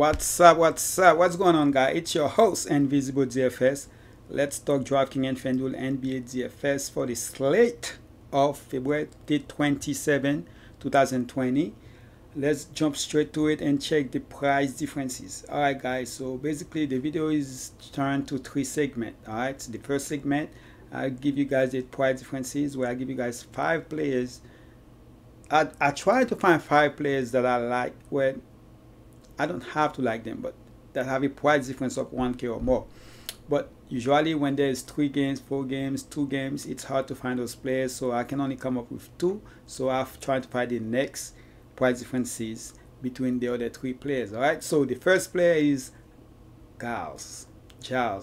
What's up? What's going on, guys? It's your host, Invisible DFS. Let's talk DraftKings Fanduel NBA DFS for the slate of February 27, 2020. Let's jump straight to it and check the price differences. Alright, guys, so basically the video is turned to three segments. Alright, so the first segment, I'll give you guys the price differences where I give you guys 5 players. I try to find 5 players that I like when I don't have to like them, but that have a price difference of 1K or more. But usually when there's 3 games, 4 games, 2 games, it's hard to find those players, so I can only come up with 2. So I've tried to find the next price differences between the other 3 players. Alright, so the first player is Giles. I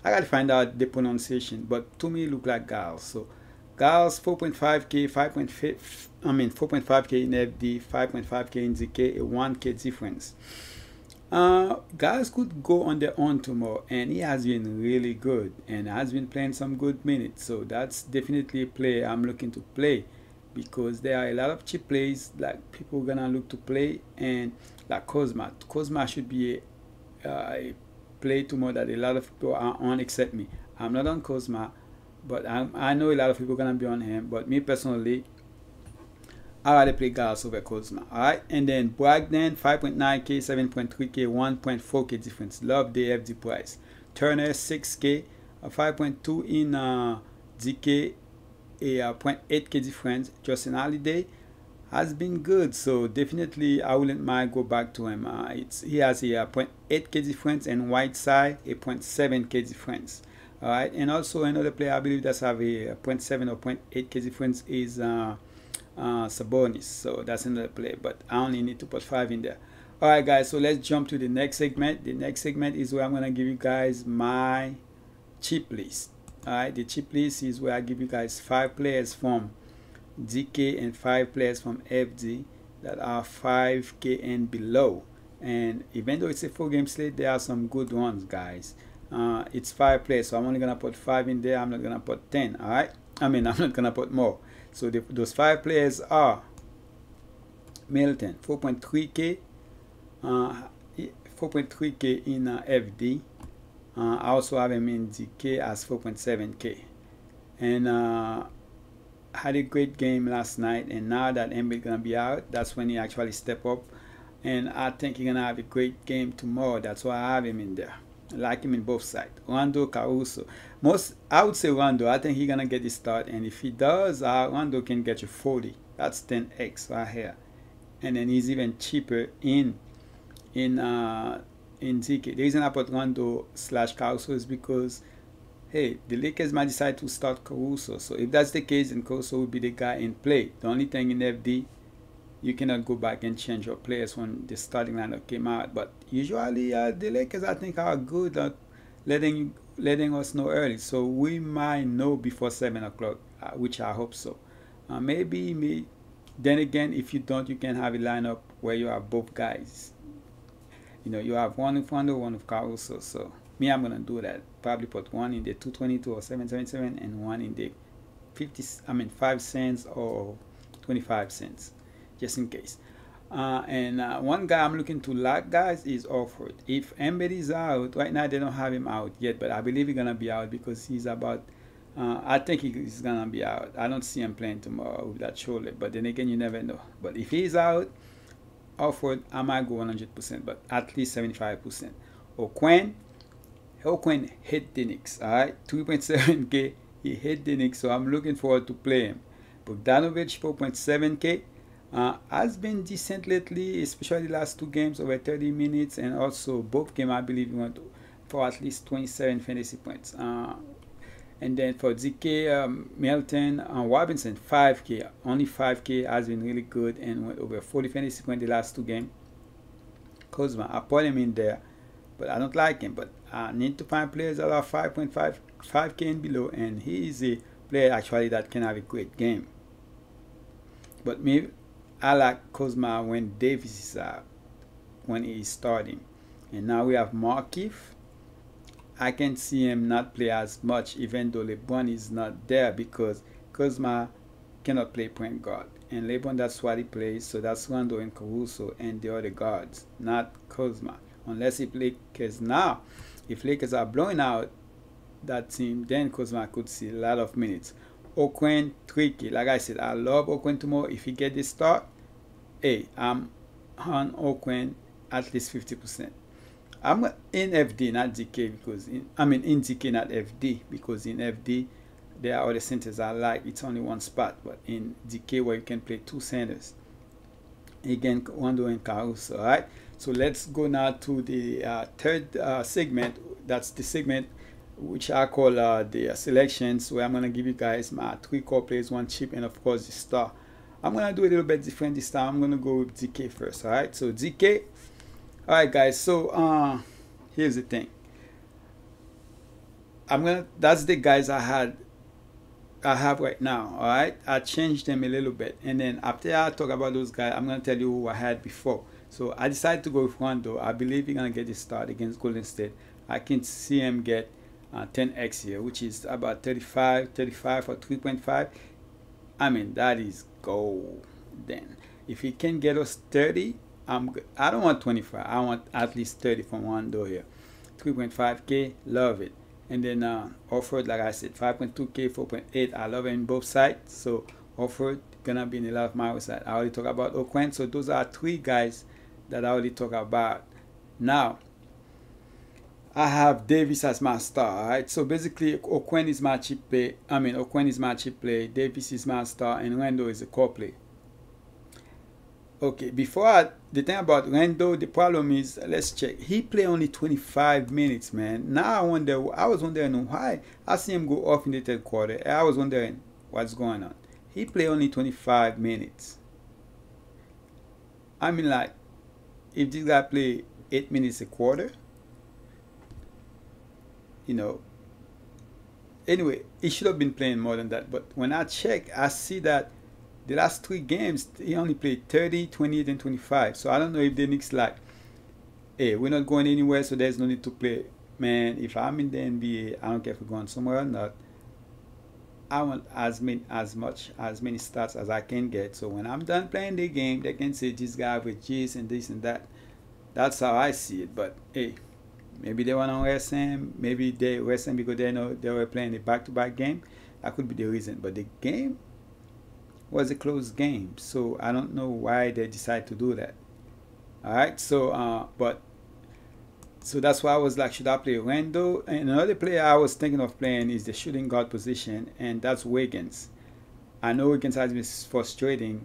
gotta find out the pronunciation, but to me it look like Giles. So Giles 4.5K, 4.5K in FD, 5.5K in DK, a 1K difference. Giles could go on their own tomorrow, and he has been really good and has been playing some good minutes. So that's definitely a play I'm looking to play, because there are a lot of cheap plays like people are gonna look to play, and like Kozma should be a play tomorrow that a lot of people are on except me. I'm not on Kozma, but I know a lot of people are gonna be on him. But me personally, I rather play Giles over Kozma. Alright, and then Bragdon 5.9K, 7.3K, 1.4K difference. Love the FD price. Turner 6K, 5.2 in DK, a 0.8K difference. Justin Holiday has been good, so definitely I wouldn't mind go back to him. He has a 0.8K difference, and Whiteside a 0.7K difference. Alright, and also another player I believe that's have a 0.7 or 0.8K difference is Sabonis. So that's another play, but I only need to put 5 in there. Alright, guys, so let's jump to the next segment. The next segment is where I'm gonna give you guys my cheap list. Alright, the cheap list is where I give you guys 5 players from DK and 5 players from FD that are 5K and below. And even though it's a 4-game slate, there are some good ones, guys. It's 5 players, so I'm only gonna put 5 in there. I'm not gonna put 10. Alright, I'm not gonna put more. So those 5 players are Middleton 4.3K, 4.3K in FD. I also have him in DK as 4.7K, and had a great game last night. And now that Embiid gonna be out, that's when he actually step up, and I think he's gonna have a great game tomorrow. That's why I have him in there. I like him in both sides. Rondo, Caruso. I would say Rondo. I think he's gonna get the start, and if he does, Rondo can get you 40. That's 10x right here, and then he's even cheaper in DK. The reason I put Rondo / Caruso is because, hey, the Lakers might decide to start Caruso. So if that's the case, then Caruso will be the guy in play. The only thing in FD, you cannot go back and change your players when the starting lineup came out. But usually the Lakers, I think, are good at letting us know early. So we might know before 7 o'clock, which I hope so. Maybe. Then again, if you don't, you can have a lineup where you have both guys. You know, you have one with Rondo, one with Caruso. So me, I'm gonna do that. Probably put one in the 222 or 777, and one in the 5 cents or 25 cents. Just in case. One guy I'm looking to like, guys, is Orford. If Embiid is out, right now they don't have him out yet, but I believe he's gonna be out because he's about, I think he's gonna be out. I don't see him playing tomorrow with that shoulder, but then again, you never know. But if he's out, Orford, I might go 100%, but at least 75%. O'Quinn hit the Knicks, alright, 3.7K, he hit the Knicks, so I'm looking forward to play him. Bogdanovich 4.7K. Has been decent lately, especially the last 2 games over 30 minutes, and also both games I believe he went for at least 27 fantasy points. And then for DK, Milton, Robinson 5K, only 5K, has been really good and went over 40 fantasy points the last 2 games. Kozma, I put him in there, but I don't like him. But I need to find players that are 5K and below, and he is a player actually that can have a great game. But maybe I like Kozma when Davis is out, when he is starting. And now we have Markieff. I can see him not play as much even though LeBron is not there, because Kozma cannot play point guard. And LeBron, that's what he plays. So that's Rondo and Caruso and the other guards, not Kuzma. Unless if Lakers now, if Lakers are blowing out that team, then Kuzma could see a lot of minutes. O'Quinn, tricky. Like I said, I love O'Quinn tomorrow. If he get this start, hey, I'm on O'Quinn at least 50%. I'm in FD, not DK, because in DK, not FD, because in FD there are other centers I like. It's only one spot, but in DK where you can play two centers, again Rondo and Caruso. All right, so let's go now to the third segment. That's the segment which I call the selections, where I'm gonna give you guys my 3 core players, 1 chip, and of course the star. I'm gonna do a little bit different this time. I'm gonna go with DK first. All right, so DK. All right, guys. So here's the thing. That's the guys I have right now. All right, I changed them a little bit, and then after I talk about those guys, I'm gonna tell you who I had before. So I decided to go with Rondo. I believe he's gonna get his start against Golden State. I can see him get 10x here, which is about 35 for 3.5. I mean, that is gold. Then if he can get us 30, I'm good. I don't want 25. I want at least 30 from Rondo here. 3.5K, love it. And then offered, like I said, 5.2K, 4.8. I love it in both sides. So offered gonna be in a lot of my side. I already talked about O'Quinn. So those are 3 guys that I already talked about. Now I have Davis as my star. Alright, so basically O'Quinn is my cheap play. O'Quinn is my cheap play. Davis is my star, and Rondo is a core play. Okay, the thing about Rondo, the problem is, let's check. He played only 25 minutes, man. Now I was wondering why. I see him go off in the third quarter. I was wondering what's going on. He played only 25 minutes. I mean, like, if this guy play 8 minutes a quarter, you know. Anyway, he should have been playing more than that. But when I check, I see that the last 3 games, he only played 30, 28, and 25. So I don't know if the Knicks like, hey, we're not going anywhere, so there's no need to play. Man, if I'm in the NBA, I don't care if we're going somewhere or not. I want as many stats as I can get. So when I'm done playing the game, they can say this guy with G's and this and that. That's how I see it. But hey, maybe they want to rest him. Maybe they rest him because they know they were playing a back-to-back game. That could be the reason. But the game was a close game, so I don't know why they decide to do that. All right, so so that's why I was like, should I play Rondo? And another player I was thinking of playing is the shooting guard position, and that's Wiggins. I know Wiggins has been frustrating,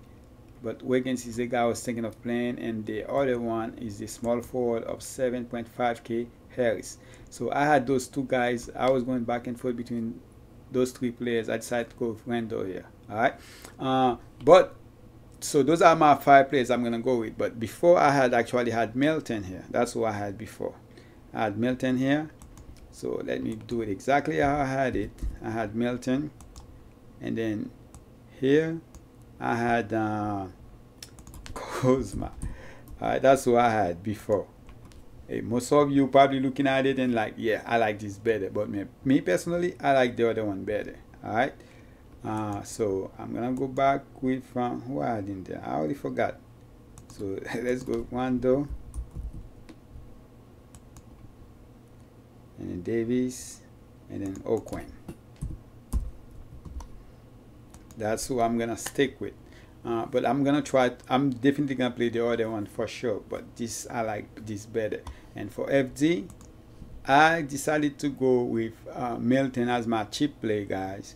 but Wiggins is the guy I was thinking of playing, and the other one is the small forward of 7.5K, Harris. So I had those 2 guys. I was going back and forth between those 3 players. I decided to go with Rondo here. All right, but so those are my 5 players I'm gonna go with. But before, I had actually had Milton here. That's who I had before. I had Milton here. So let me do it exactly how I had it. I had Milton, and then here I had Kuzma. All right, that's who I had before. Hey, most of you probably looking at it and like, yeah, I like this better. But me personally, I like the other one better. All right. So I'm gonna go back with from who I had in there. I already forgot. So let's go with Rondo, and then Davis, and then O'Quinn. That's who I'm gonna stick with. But I'm gonna try. I'm definitely gonna play the other one for sure. But this, I like this better. And for FD, I decided to go with Milton as my cheap play, guys.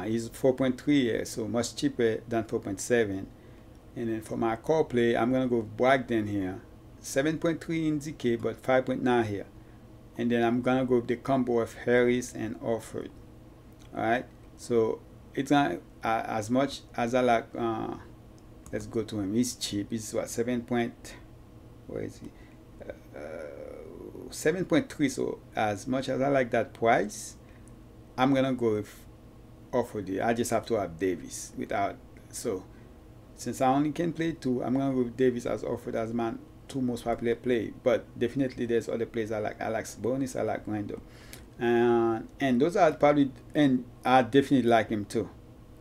He's 4.3 here, so much cheaper than 4.7. And then for my core play, I'm gonna go with Bragdon here, 7.3 in DK, but 5.9 here. And then I'm gonna go with the combo of Harris and Orford. All right, so it's not as much as I like. Let's go to him. He's cheap. He's what, 7.3. So as much as I like that price, I'm gonna go with Orford. I just have to have Davis without. So since I only can play 2, I'm gonna go with Davis as Orford as my 2 most popular play. But definitely there's other plays I like. I like Sabonis. I like Rondo. And those are probably, and I definitely like him too.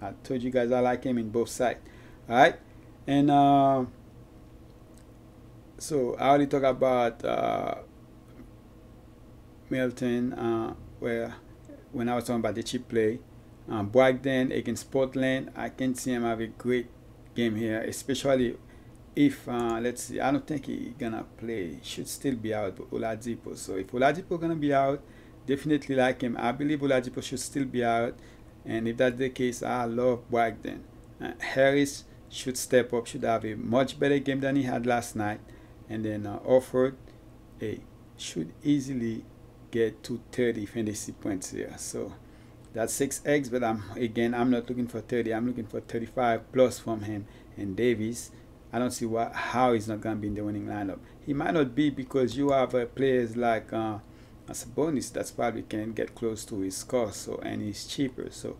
I told you guys I like him in both sides. All right, and so I already talked about Milton, where when I was talking about the cheap play. Bragdon against Portland, I can see him have a great game here, especially if let's see, I don't think he's gonna play. He should still be out, Oladipo. So if Oladipo gonna be out, definitely like him. I believe Oladipo should still be out, and if that's the case, I love Bragdon. Harris should step up, should have a much better game than he had last night, and then Orford, should easily get to 30 fantasy points here. So that's 6x, but I'm not looking for 30. I'm looking for 35 plus from him. And Davis, I don't see how he's not gonna be in the winning lineup. He might not be because you have players like as a bonus that's probably can get close to his cost, so, and he's cheaper. So,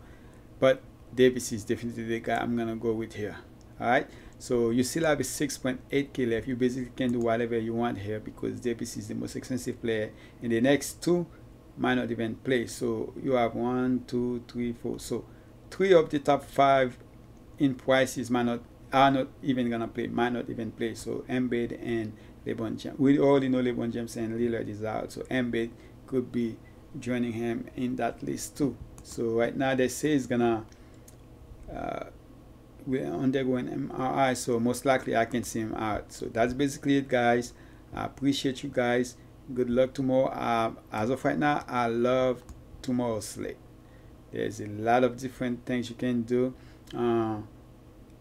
but Davis is definitely the guy I'm gonna go with here. All right. So you still have a 6.8k left. You basically can do whatever you want here because Davis is the most expensive player. And the next two might not even play. So you have 1, 2, 3, 4. So 3 of the top 5 in prices are not even gonna play. Might not even play. So Embiid and LeBron James. We already know LeBron James and Lillard is out. So Embiid could be joining him in that list too. So right now they say he's gonna we're undergoing MRI, so most likely I can see him out. So that's basically it, guys. I appreciate you guys. Good luck tomorrow. As of right now, I love tomorrow's slate. There's a lot of different things you can do, and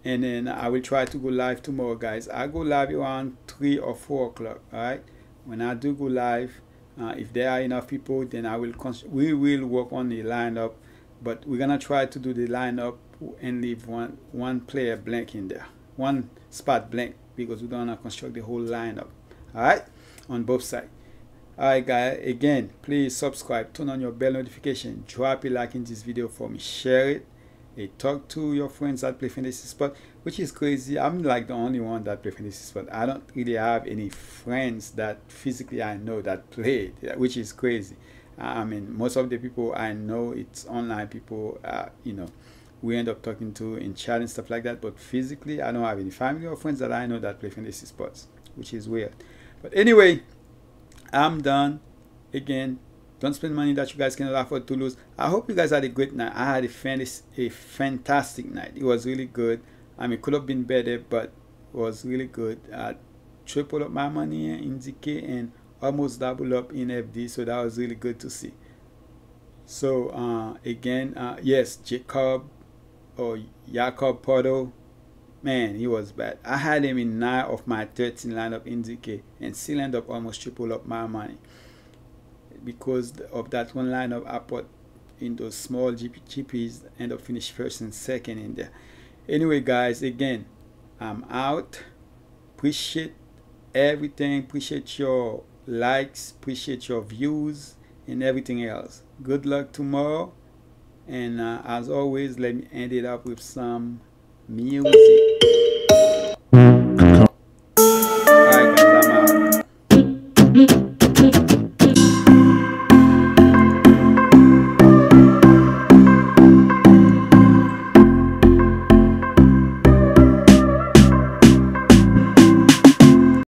then I will try to go live tomorrow, guys. I go live around 3 or 4 o'clock. All right. When I do go live, if there are enough people, then we will work on the lineup, but we're gonna try to do the lineup and leave one player blank in there, one spot blank, because we don't want to construct the whole lineup. All right, on both sides. All right, guys, again, please subscribe, turn on your bell notification, drop a like in this video for me, share it, talk to your friends that play fantasy sport, which is crazy. I'm like the only one that play fantasy sport. I don't really have any friends that physically I know that play, which is crazy. I mean, most of the people I know, it's online people, we end up talking to in chat and stuff like that, but physically I don't have any family or friends that I know that play fantasy sports, which is weird. But anyway, I'm done. Again, don't spend money that you guys cannot afford to lose. I hope you guys had a great night. I had a fantastic night. It was really good. I mean, it could have been better, but it was really good. I tripled up my money in DK and almost double up in FD, so that was really good to see. So again, yes, Jacob Porto, man, he was bad. I had him in 9 of my 13 lineup in DK and still end up almost triple up my money because of that one lineup I put in those small GPs, end up finish first and second in there. Anyway, guys, again, I'm out. Appreciate everything. Appreciate your likes. Appreciate your views and everything else. Good luck tomorrow. And as always, let me end it up with some music. Alright, guys, I'm out.